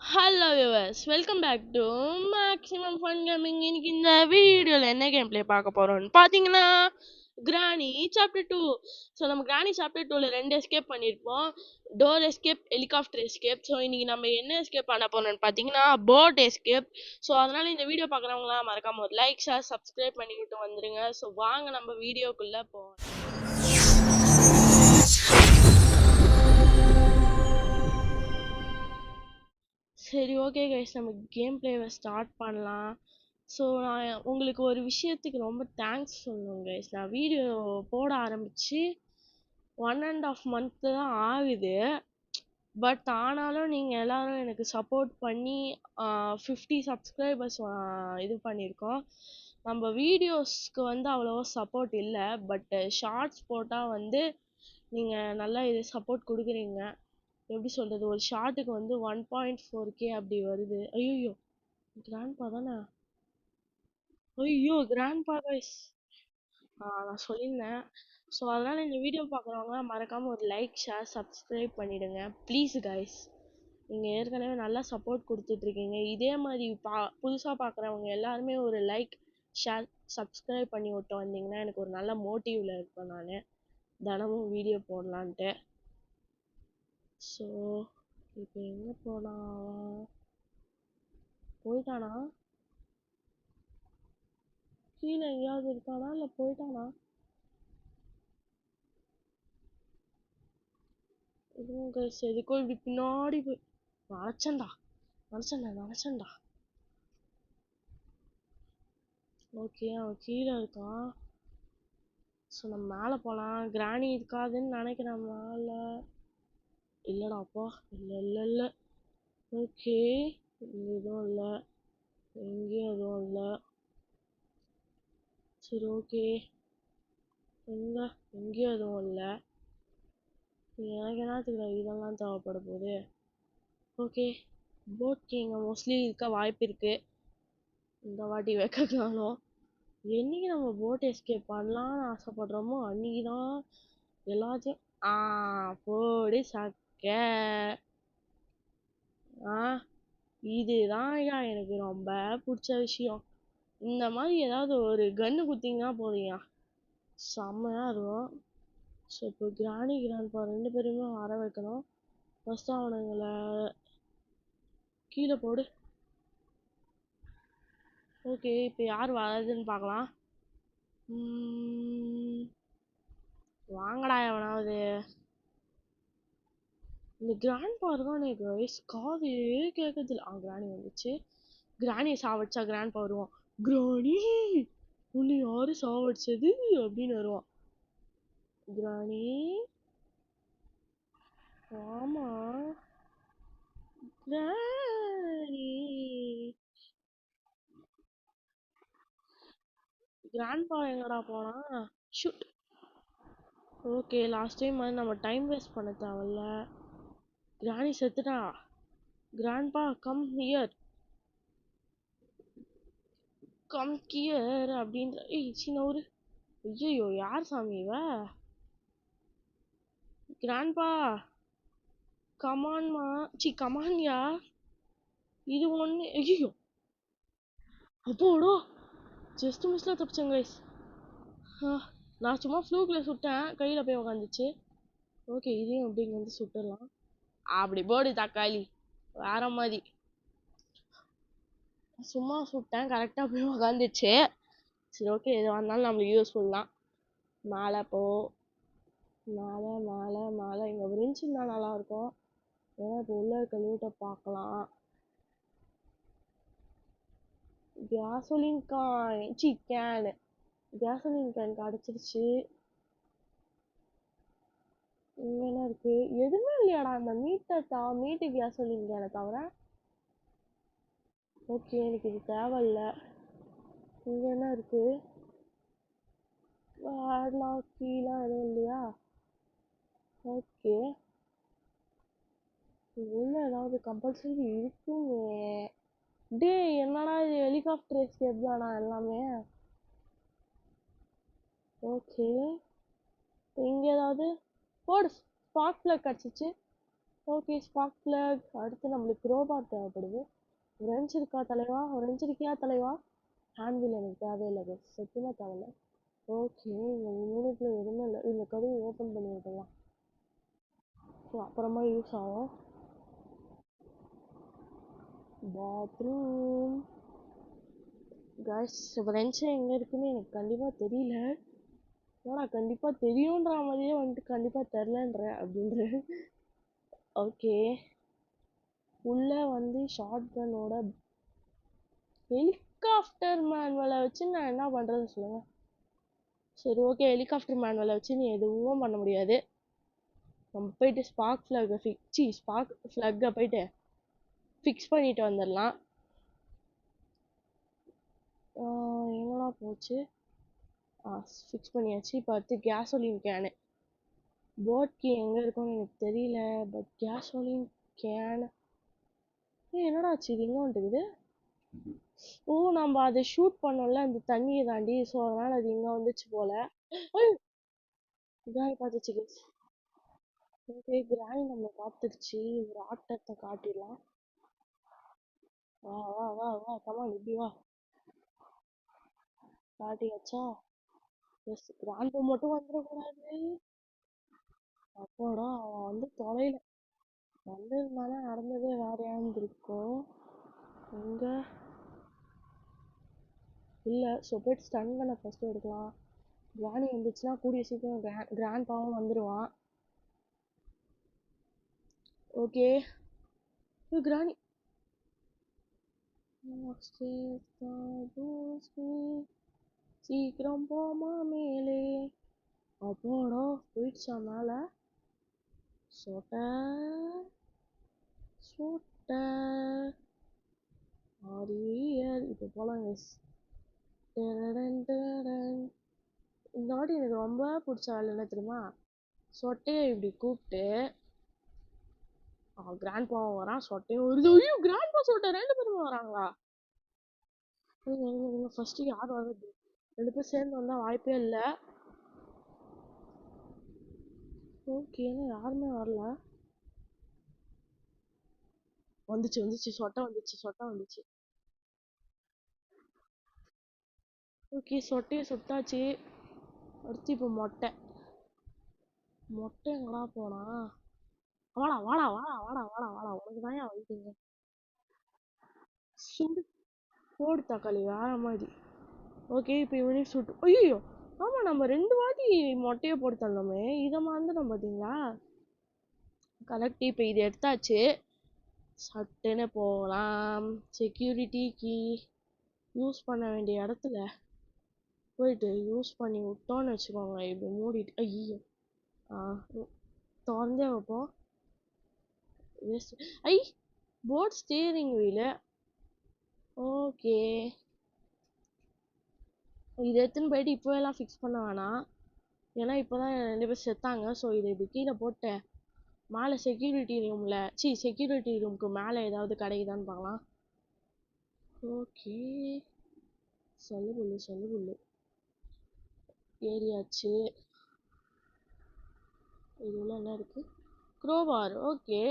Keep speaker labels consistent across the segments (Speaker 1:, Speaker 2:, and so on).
Speaker 1: Hello viewers, welcome back to maximum fun gaming. இன்னைக்கு இந்த வீடியோவில் என்ன கேம் ப்ளே பார்க்க போகிறோம்னு பார்த்தீங்கன்னா, கிராணி சாப்டர் 2. ஸோ நம்ம கிராணி சாப்டர் 2ல 2 எஸ்கேப் பண்ணியிருப்போம். Door escape, helicopter escape. So இன்னைக்கு நம்ம என்ன எஸ்கேப் பண்ண போகிறோம்னு பார்த்தீங்கன்னா, போட் எஸ்கேப். ஸோ அதனால் இந்த வீடியோ பார்க்குறவங்களாம் மறக்காம ஒரு லைக், ஷேர், சப்ஸ்கிரைப் பண்ணிவிட்டு வந்துடுங்க. ஸோ வாங்க நம்ம வீடியோக்குள்ளே போவோம். சரி, ஓகே கைஸ், நம்ம கேம் பிளேவை ஸ்டார்ட் பண்ணலாம். ஸோ நான் உங்களுக்கு ஒரு விஷயத்துக்கு ரொம்ப தேங்க்ஸ் சொல்லணும் கைஸ். நான் வீடியோ போட ஆரம்பித்து 1.5 மந்த்து தான் ஆகுது. பட் ஆனாலும் நீங்கள் எல்லோரும் எனக்கு சப்போர்ட் பண்ணி 50 சப்ஸ்கிரைபர்ஸ் இது பண்ணியிருக்கோம். நம்ம வீடியோஸ்க்கு வந்து அவ்வளோவா சப்போர்ட் இல்லை, பட் ஷார்ட்ஸ் போட்டால் வந்து நீங்கள் நல்லா இது சப்போர்ட் கொடுக்குறீங்க. எப்படி சொல்றது, ஒரு ஷார்ட்டுக்கு வந்து 1.4K அப்படி வருது. ஐயோ, கிராண்ட்பா தானே? ஐயோ, கிராண்ட்பா கைஸ். நான் சொல்லியிருந்தேன். ஸோ அதனால இந்த வீடியோ பார்க்குறவங்க மறக்காம ஒரு லைக், ஷேர், சப்ஸ்கிரைப் பண்ணிடுங்க ப்ளீஸ் கைஸ். நீங்கள் ஏற்கனவே நல்லா சப்போர்ட் கொடுத்துட்ருக்கீங்க. இதே மாதிரி புதுசாக பார்க்குறவங்க எல்லாருமே ஒரு லைக், ஷேர், சப்ஸ்கிரைப் பண்ணி விட்டு வந்தீங்கன்னா எனக்கு ஒரு நல்ல மோட்டிவில் இருப்பேன் நான் தினமும் வீடியோ போடலான்ட்டு. ஸோ இப்போ எங்கே போகலாம்? போயிட்டானா? கீழே எங்கேயாவது இருக்கானா இல்லை போயிட்டானா? இதுவும் கைஸ் எதுக்கோ இப்படி பின்னாடி போய் நினச்சேன்டா. ஓகே, அவன் கீழே இருக்கான். ஸோ நம்ம மேலே போகலாம். கிராணி இருக்காதுன்னு நினைக்கிறேன் மேலே. இல்லைடாப்பா, இல்லை. ஓகே, இங்கே எதுவும் இல்லை, எங்கேயும் எதுவும் இல்லை. சரி, ஓகே, எங்கேயும் எதுவும் இல்லை. எனக்கு என்னத்துக்கு இதெல்லாம் தேவைப்பட போகுது. ஓகே, போட் இங்கே மோஸ்ட்லி இருக்க வாய்ப்பு இருக்குது. இந்த வாட்டி வைக்கணும். என்னைக்கு நம்ம போட் எஸ்கேப் பண்ணலான்னு ஆசைப்படுறோமோ அன்னைக்கு தான் எல்லாத்தையும் போடு சக்க. இதுதான் ஐயா எனக்கு ரொம்ப பிடிச்ச விஷயம். இந்த மாதிரி ஏதாவது ஒரு கன்று குத்திங்கன்னா போதுங்க, செம்மையாக இருக்கும். ஸோ இப்போ கிராணி கிராண்ட்பா 2 பேருமே வர வைக்கணும். ஃபஸ்ட்டு அவனுங்களை கீழே போடு. ஓகே, இப்போ யார் வர்றதுன்னு பார்க்கலாம். வாங்கடா எவனாவது. இந்த கிராண்ட்பா இருக்கானே கைஸ், காது கேட்கறதில்ல. கிராணி வந்துச்சு. கிராணியை சாவடிச்சா கிராண்ட்பா வருவான். கிராணி, உன்னை யாரு சாவடிச்சது அப்படின்னு வருவான். கிராணி, ஆமா கிராணி. கிராண்ட்பா எங்கடா போனா? ஷூட். ஓகே, லாஸ்ட் டைம் மாதிரி நம்ம டைம் வேஸ்ட் பண்ண தேவையில்ல. கிராணி செத்துட்டா. Grandpa come here, come here அப்படின்ற. சின்ன ஒரு ஐயோ, யார் சாமி இவ? கிராண்ட்பா கமான்மா, கமான்யா. இது ஒன்று. ஐயோ, அப்போடோ, ஜஸ்ட் மிஸ்ல தப்பிச்சேன் கைஸ். நான் சும்மா ஃப்ளூக்கில் சுட்டேன், கையில் போய் உக்காந்துச்சு. ஓகே, இதையும் அப்படி இங்கே வந்து சுட்டுடலாம். அப்படி போடு தக்காளி, வேற மாதிரி. சும்மா சுட்டேன், கரெக்டாக போய் உக்காந்துச்சு. சரி, ஓகே, எது வந்தாலும் நம்மளுக்கு யூஸ்ஃபுல் தான். மேலே போ, மேலே மேலே மேலே. இங்கே விரிஞ்சிருந்தா நல்லாயிருக்கும். ஏன்னா இப்போ உள்ள இருக்க லூட்டை பார்க்கலாம். கேசோலின் கேனு, கேசோலின் கேன் கிடச்சிருச்சு. இங்கே என்ன இருக்கு? எதுவுமே இல்லையாடா அந்த மீட்டு கேசோலின் கேனை தவிர. ஓகே, எனக்கு இது தேவையில்லை. இங்கே என்ன இருக்கு? கீழே எதுவும் இல்லையா? ஓகே, உள்ள ஏதாவது கம்பல்சரி இருக்குமே. டே, என்னடா இது, ஹெலிகாப்டர் எஸ்கேப் தானா எல்லாமே? ஓகே, இங்கே ஏதாவது போடு. ஸ்பார்க் பிளக் கிடச்சிச்சு. Okay spark plug. அடுத்து நம்மளுக்கு க்ரோபார் தேவைப்படுது. ரெஞ்ச் இருக்கா தலைவா? ரெஞ்ச் இருக்கியா தலைவா? ஹேண்ட்வில் எனக்கு தேவையில்லை பஸ், சத்தியமா தேவையில்ல. ஓகே, இந்த யூனிட்ல எதுவுமே இல்லை. இந்த கதவு ஓப்பன் பண்ணி விடலாம். ஸோ அப்புறமா யூஸ் ஆகும். பாத்ரூம் கைஸ், ரெஞ்ச் எங்க இருக்குன்னு எனக்கு கண்டிப்பா தெரியல. ஏன்னா கண்டிப்பா தெரியுன்ற மாதிரியே வந்துட்டு கண்டிப்பா தெரிலன்ற அப்படின்ற. ஓகே, உள்ள வந்து ஷார்ட் கன்னோட ஹெலிகாப்டர் மேனுவலை வச்சு நான் என்ன பண்றதுன்னு சொல்லுங்க. சரி ஓகே, ஹெலிகாப்டர் மேனுவலை வச்சு நீ எதுவும் பண்ண முடியாது. நம்ம போயிட்டு ஸ்பார்க் ஃப்ளக்கை போயிட்டு ஃபிக்ஸ் பண்ணிட்டு வந்துடலாம். எங்கடா போச்சு? ஃபிக்ஸ் பண்ணியாச்சு. இப்போ அடுத்து கேசோலின் கேனு. போட் கீ எங்கே இருக்கும்னு எனக்கு தெரியல. பட் கேசோலின் கேன் என்னடா ஆச்சு? இது எங்கே வந்துட்டுக்குது? ஓ, நம்ம அதை ஷூட் பண்ணோம்ல அந்த தண்ணியை தாண்டி. ஸோ அதனால அது இங்கே வந்துச்சு போல. கிராணி பார்த்துச்சு. ஓகே, கிராணி நம்ம பார்த்துருச்சு. ஒரு ஆட்டத்தை காட்டிடலாம். வா வா வா வா, கமான் இப்படி வா. காட்டியாச்சா? எஸ், கிராண்ட் மட்டும் வந்துடக்கூடாது. அப்பாடா, அவன் வந்து தொலைல வந்திருந்தானா நடந்ததே வேறையா இருந்திருக்கும். இங்க இல்லை. ஸோ போயிட்டு ஸ்டன் கன்னை ஃபஸ்ட்டு எடுக்கலாம். கிராணி வந்துச்சுன்னா கூடிய சீக்கிரம் கிராண்ட் பாவும் வந்துடுவான். ஓகே, கிராணி சீக்கிரம் போமா மேலே. அப்பாடா, போயிடுச்சா மேலே? சொட்ட சொட்ட ஆரியர். இப்போ போகலாம் எஸ். இந்த வாட்டி எனக்கு ரொம்ப பிடிச்ச வேலை என்ன தெரியுமா? சொட்டையை இப்படி கூப்பிட்டு கிராண்ட் பாவம் வரான், சொட்டையும் வருது. ஐயோ, கிராண்ட் பா சொட்டை ரெண்டு பேருமே வராங்களா? ஃபர்ஸ்ட் யார் வருது? ரெண்டு பேரும் சேர்ந்து வந்தா வாய்ப்பே இல்லை. ஓகே, யாருமே வரல. வந்துச்சு வந்துச்சு, சொட்டை வந்துச்சு, சொட்டை வந்துச்சு. ஓகே, சொட்டையை சுட்டாச்சு. அடுத்து இப்போ மொட்டை. மொட்டை எங்கடா போனா? வாடா வாடா வாடா வாடா வாடா வாடா, உனக்கு தான் வந்துட்டீங்க. சுடு, போடு தக்காளி வேற மாதிரி. ஓகே, இப்போ இவனையும் சுட்டு. ஐயோ, ஆமா நம்ம 2 வாட்டி மொட்டையை போட்டு தள்ளோமே, இதை மறந்துட்டோம் பார்த்தீங்களா? கரெக்ட். இப்போ இது எடுத்தாச்சு. சட்டுன்னு போகலாம். செக்யூரிட்டி கீ யூஸ் பண்ண வேண்டிய இடத்துல போயிட்டு யூஸ் பண்ணி விட்டோன்னு வச்சுக்கோங்க. இப்படி மூடிட்டு ஐயோ திறந்தே வைப்போம். ஐ, போட் ஸ்டீரிங் வீலு. ஓகே, இது எடுத்துன்னு போயிட்டு இப்போ எல்லாம் ஃபிக்ஸ் பண்ண வேணாம். ஏன்னா இப்போதான் 2 பேர் செத்தாங்க. ஸோ இதை இப்படி கீழே போட்டு மேலே செக்யூரிட்டி ரூமுக்கு மேலே ஏதாவது கிடைக்குதான்னு பார்க்கலாம். ஓகே, சொல்லு புல்லு சொல்லு புல்லு. ஏரியாச்சு. இது உள்ள என்ன இருக்கு? க்ரோபார். ஓகே,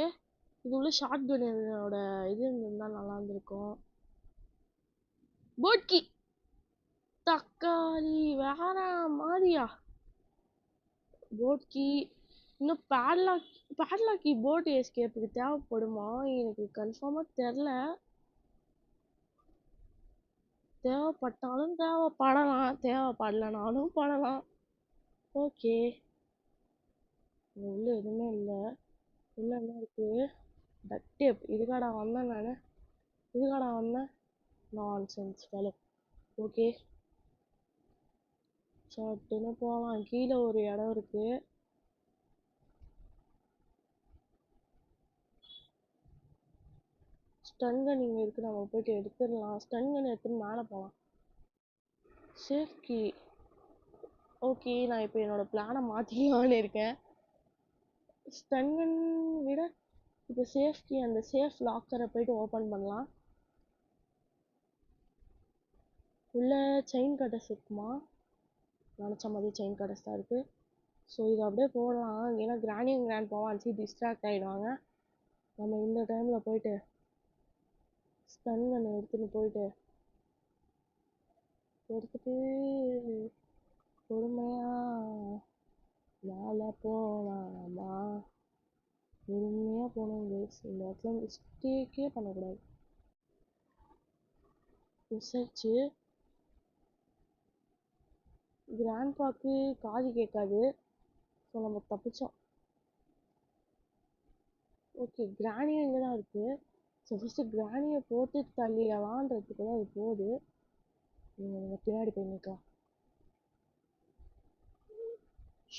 Speaker 1: இது உள்ள ஷார்ட் கன்னோட இது இருந்திருந்தா நல்லா இருந்திருக்கும். போட்கி தக்காளி வேற மாதிரியா? போட்கி இன்னும் பேட்லாக்கி போட் எஸ்கேப்புக்கு தேவைப்படுமா? எனக்கு கன்ஃபார்மாக தெரில. தேவைப்பட்டாலும் தேவைப்படலாம், தேவைப்படலனாலும் படலாம். ஓகே, உள்ள எதுவுமே இல்லை. உள்ள என்ன இருக்கு? டக் டேப். இதுக்காடா வந்தேன் நான், இதுக்காடா வந்தேன். நான்சென்ஸ் வேலை. ஓகே, சட்டுன்னு போகலாம். கீழே ஒரு இடம் இருக்கு. ஸ்டன் கன் இங்கே இருக்கு, நம்ம போயிட்டு எடுத்துடலாம். ஸ்டன் கன் எடுத்துன்னு மேலே போகலாம். சேஃப்கி. ஓகே, நான் இப்போ என்னோட பிளானை மாற்றிக்கலான்னு இருக்கேன். ஸ்டன் கன் விட இப்போ சேஃப்கி, அந்த சேஃப் லாக்கரை போயிட்டு ஓப்பன் பண்ணலாம். உள்ள செயின் கட்டர்ஸ் இருக்குமா? நினச்ச மாதிரி செயின் கட்டர்ஸ் தான் இருக்குது. ஸோ இதை அப்படியே போடலாம். ஏன்னா கிராண்ட் பாவம் அடிச்சு டிஸ்ட்ராக்ட் ஆகிடுவாங்க. நம்ம இந்த டைம்ல போயிட்டு ஸ்டன் கன் எடுத்துட்டு பொறுமையா மேலே போகலாமா. பொறுமையா போகணும் கைஸ். இந்த இடத்துல மிஸ்டேக்கே பண்ணக்கூடாது. ரிசர்ச்சு கிராண்ட்பாக்கு காது கேட்காது. ஸோ நம்ம தப்பிச்சோம். ஓகே, கிராணியும் இங்கே தான் இருக்கு. ஸோ ஃபஸ்ட்டு கிராணியை போட்டு தள்ளிடலான்றதுக்குள்ள அது போகுது. நீங்கள் பின்னாடி போய் நிற்கலாம்.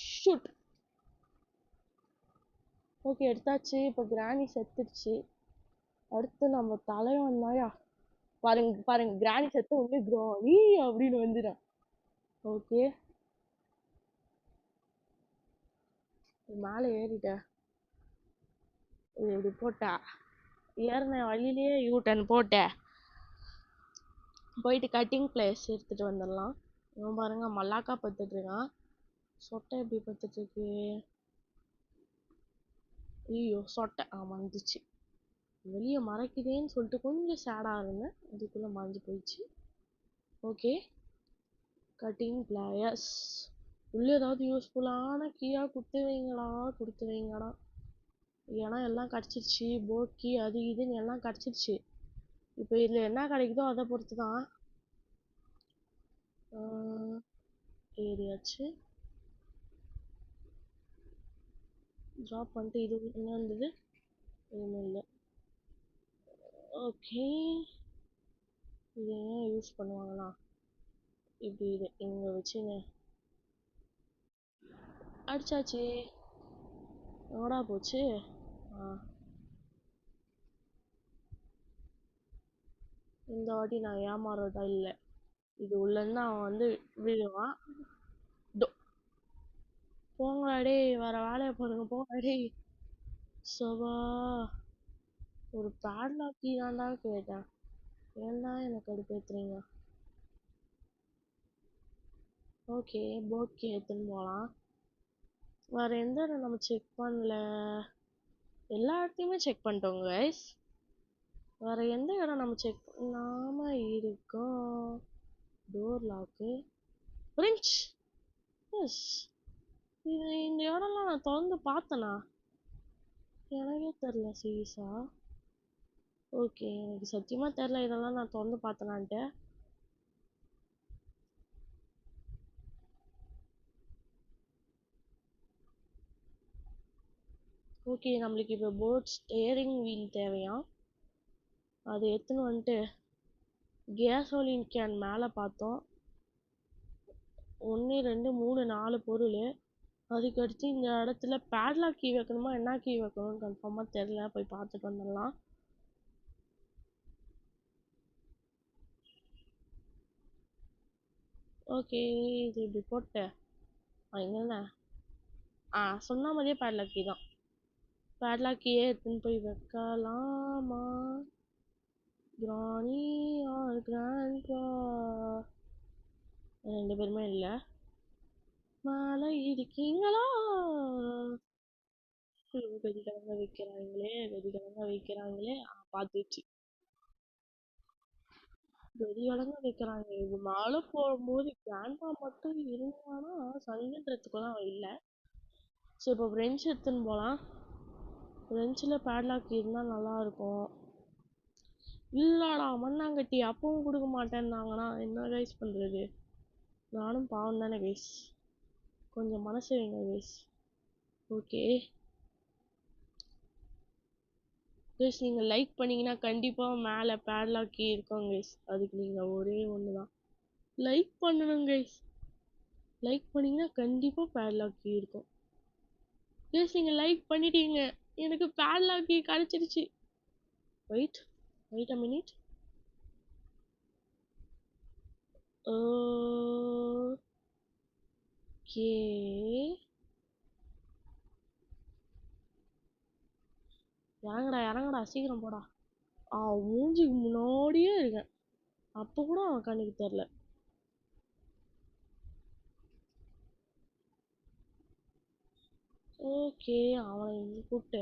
Speaker 1: ஷூட். ஓகே, எடுத்தாச்சு. இப்போ கிராணி செத்துடுச்சு. அடுத்து நம்ம தலைவன் தாயா. பாருங்க பாருங்க, கிராணி செத்து உடனே கிராணி அப்படின்னு வந்துடும். ஓகே, மேலே ஏறிட்டேன். இது இப்படி போட்டா ஏறின வழியிலேயே யூட்டன் போட்டேன். போயிட்டு கட்டிங் பிளேஸ் எடுத்துட்டு வந்துடலாம். இவன் பாருங்க மல்லாக்கா பத்துட்டு இருக்கான். சொட்டை எப்படி பத்துட்டு இருக்கு? ஐயோ சொட்டை வந்துச்சு. வெளியே மறைக்குதேன்னு சொல்லிட்டு கொஞ்சம் சேடாக இருந்தேன். அதுக்குள்ளே மறைஞ்சு போயிடுச்சு. ஓகே, கட்டிங் பிளேயர்ஸ் உள்ள ஏதாவது யூஸ்ஃபுல்லான கீயாக கொடுத்து வைங்கடா. ஏன்னா எல்லாம் கிடச்சிருச்சு. போட் கீ அது இதுன்னு எல்லாம் கிடச்சிருச்சு. இப்போ இதில் என்ன கிடைக்குதோ அதை பொறுத்து தான். ஏறியாச்சு. ட்ராப் பண்ணிட்டு இது என்ன இருந்தது? எதுவுமே இல்லை. ஓகே, இது ஏன் யூஸ் பண்ணுவாங்களா? இப்படி இது இங்கே வச்சுங்க. அடிச்சாச்சு. எங்கடா போச்சு? இந்த வாட்டி நான் ஏமாறதா இல்லை. இது உள்ளேருந்து அவன் வந்து விழுவான். போங்கடா டேய், வேற வேலையை பாருங்க போங்கடா டேய். சவா ஒரு பேட்லாக் கீ தான்டா கேட்டேன். ஏன்டா எனக்கு கடுப்பேத்துறீங்க? ஓகே, போட் கீ எடுத்துன்னு போகலாம். வேற எந்த இடம் நம்ம செக் பண்ணல? எல்லா இடத்தையுமே செக் பண்ணிட்டோங்க கைஸ். வேற எந்த இடம் நம்ம செக் பண்ணாம இருக்கோம்? Door lock, பிரிஞ்ச். எஸ், இது இந்த இடம்லாம் நான் திறந்து பார்த்தேனா? எனக்கே தெரில சீரியஸா. ஓகே, எனக்கு சத்தியமா தெரில இதெல்லாம் நான் திறந்து பார்த்தேனான்ட்டு. ஓகே, நம்மளுக்கு இப்போ போட் ஸ்டேரிங் வீல் தேவையா? அது எடுத்துன்னு வந்துட்டு கேசோலின் கேன் மேலே பார்த்தோம். 1 2 3 4 பொருள். அதுக்கடுத்து இந்த இடத்துல பேட்லாக் கீ வைக்கணுமா என்ன கீ வைக்கணும்னு கன்ஃபார்மாக தெரில. போய் பார்த்துட்டு வந்துடலாம். ஓகே, இது இப்படி போட்டேன். என்னென்ன சொன்ன மாதிரியே பேட்லாக் கீ தான். பேட்லாக் கீயே எடுத்துன்னு போய் வைக்கலாமா? கிராணி ஆர் கிராண்ட்பா ரெண்டு பேருமே இல்லை. மேலே இருக்கீங்களா? கதிகலங்க வைக்கிறாங்களே பார்த்துச்சு. கதிகலங்க. இது மேலே போகும்போது கிராண்ட்பா மட்டும் இருந்தானா சங்குன்றதுக்குலாம் அவன் இல்லை. ஸோ இப்போ ஃப்ரெஞ்ச் எடுத்துன்னு போகலாம். ஃப்ரெஞ்சில் பேட்லாக் இருந்தால் நல்லாயிருக்கும். இல்லடா மண்ணாங்கட்டி அப்பவும் கொடுக்க மாட்டேன்னாங்கன்னா என்ன கைஸ் பண்ணுறது? நானும் பாவம் தானே கைஸ். கொஞ்சம் மனசு வைங்க கைஸ். ஓகே கைஸ், நீங்கள் லைக் பண்ணிங்கன்னா கண்டிப்பாக மேலே பேட்லாக் கீ இருக்கும் கைஸ். அதுக்கு நீங்கள் ஒரே ஒன்று தான் லைக் பண்ணணும் கைஸ். லைக் பண்ணிங்கன்னா கண்டிப்பாக பேட்லாக் கீ இருக்கும் கைஸ். நீங்கள் லைக் பண்ணிட்டீங்க, எனக்கு பேட்லாக் கீ கிடச்சிருச்சு. Wait a minute. ஓகே, இறங்கடா சீக்கிரம் போடா. மூஞ்சிக்கு முன்னாடியே இருக்கேன். அப்போ கூட அவன் கண்ணுக்கு தெரில. ஓகே, அவனை இங்கே கூப்பிட்டு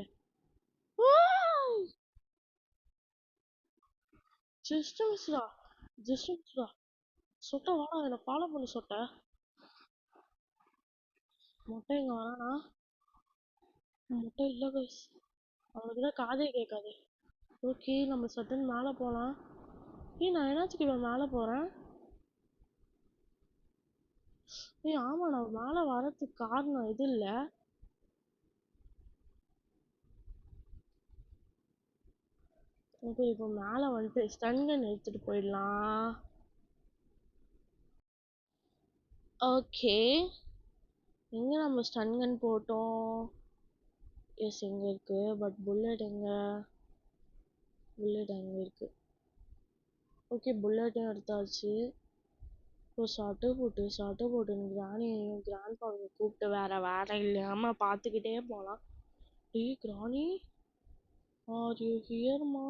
Speaker 1: ஜஸ்ட் மிஸ்டா. ஜஸ்ட் மிஸ்டா. சொட்ட வாடா, என்ன ஃபாலோ பண்ணு சொட்ட. மொட்டை இங்க வரானா? மொட்டை இல்ல கைஸ். அவனுக்கு தான் காதே கேட்காது. ஓகே, நம்ம சட்டன் மேல போலாம். நான் என்னாச்சுக்கு இவன் மேல போறேன்? ஆமா, நான் மேல வரதுக்கு காரணம் இது இல்ல. ஓகே, இப்போ மேல வந்துட்டு ஸ்டன் கன் எடுத்துட்டு போயிடலாம். ஓகே, எங்க நம்ம ஸ்டன் கன் போட்டோம்? எஸ், எங்க இருக்கு? பட் புல்லட் எங்க? புல்லட் அங்க இருக்கு. ஓகே, புல்லட்டும் எடுத்தாச்சு. இப்போ சட்டை போட்டு கிராணியையும் கிராண்ட் ஃபாதரை கூப்பிட்டு வேற வேலை இல்லாம பார்த்துக்கிட்டே போலாம். டேய் கிராணி, ஆர் யூ ஹியர்மா?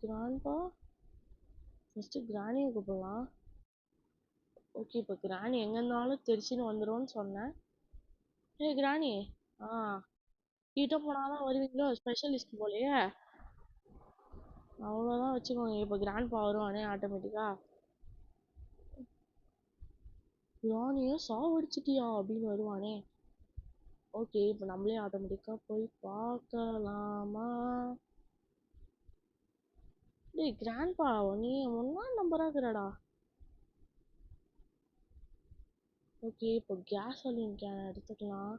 Speaker 1: கிராண்ட்பா, ஃபர்ஸ்ட் கிராணியை கூப்பிடலாம். ஓகே, இப்போ கிராணி எங்க இருந்தாலும் தெரிச்சுன்னு வந்துரும்னு சொன்னேன். ஏய் கிராணி, ஆ கிட்ட போனாதான் வருவீங்களோ? ஸ்பெஷலிஸ்ட் போலயே. அவ்வளோதான் வச்சுக்கோங்க. இப்போ கிராண்ட்பா வருவானே ஆட்டோமேட்டிக்கா. கிராணிய சாவடிச்சிட்டியா அப்படின்னு வருவானே. ஓகே, இப்போ நம்மளே ஆட்டோமேட்டிக்கா போய் பார்க்கலாமா? டேய் கிராண்ட்பா, நீ ஒன்னா நம்பரா இருக்கிறடா. ஓகே, இப்போ கேசோலின் கேன் எடுத்துக்கலாம்.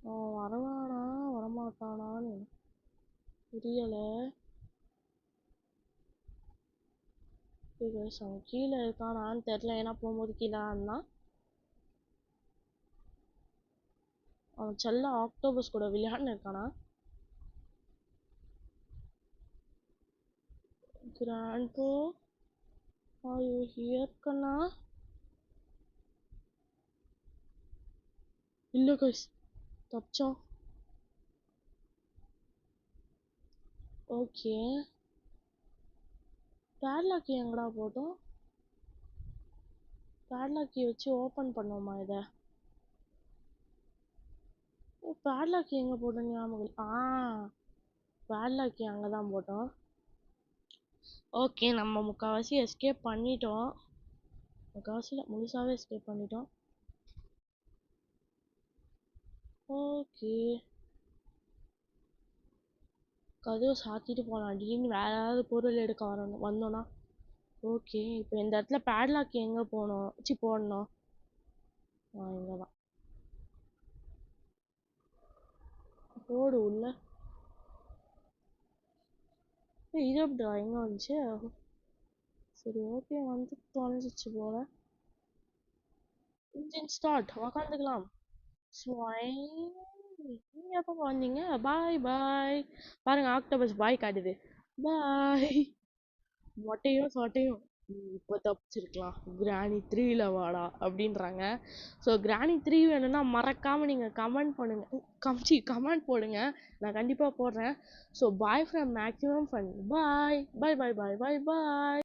Speaker 1: அவன் வரவானா வரமாட்டானான்னு தெரியல. அவன் கீழே இருக்கானான்னு தெரியல. ஏன்னா போகும்போது கீழே இருந்தான். அவன் செல்ல ஆக்டோபஸ் கூட விளையாண்டு இருக்கானா? கிராண்ட்பா, ஆர் யூ ஹியர் கண்ணா? இல்ல கைஸ், தப்பிச்சோம். ஓகே, பேட்லாக் எங்கடா போட்டோம்? பேட்லாக் வச்சு ஓபன் பண்ணுவோமா இதை? பேட்லாக் எங்க போட்டோம் ஞாபகம்? பேட்லாக் அங்கதான் போட்டோம். ஓகே, நம்ம முக்கால்வாசி எஸ்கேப் பண்ணிட்டோம். முக்கால்வாசியில் முழுசாவே எஸ்கேப் பண்ணிட்டோம். ஓகே, கதவை சாத்திட்டு போகலாம். திடீர்னு வேற ஏதாவது பொருள் எடுக்க வந்தோன்னா. ஓகே, இப்போ இந்த இடத்துல பேட்லாக் எங்க போடணும்? இங்கே தான். போடு உள்ள. இது எப்படிடா எங்க வந்துச்சு? சரி ஓகே, வந்து தொலைஞ்சிச்சு போல. இன்ஜின் ஸ்டார்ட், உக்காந்துக்கலாம். நீங்க எப்போ வந்தீங்க? பாய் பாய். பாருங்க, ஆக்டோபஸ் பாய் காட்டுது. பாய். மொட்டையும் சொட்டையும் இப்போ தப்பிச்சிருக்கலாம். கிராணி 3ல வாடா அப்படின்றாங்க. ஸோ கிராணி 3 வேணும்னா மறக்காம நீங்க கமெண்ட் பண்ணுங்க. கமெண்ட் போடுங்க, நான் கண்டிப்பா போடுறேன். So bye from maximum fun. Bye bye bye bye bye bye.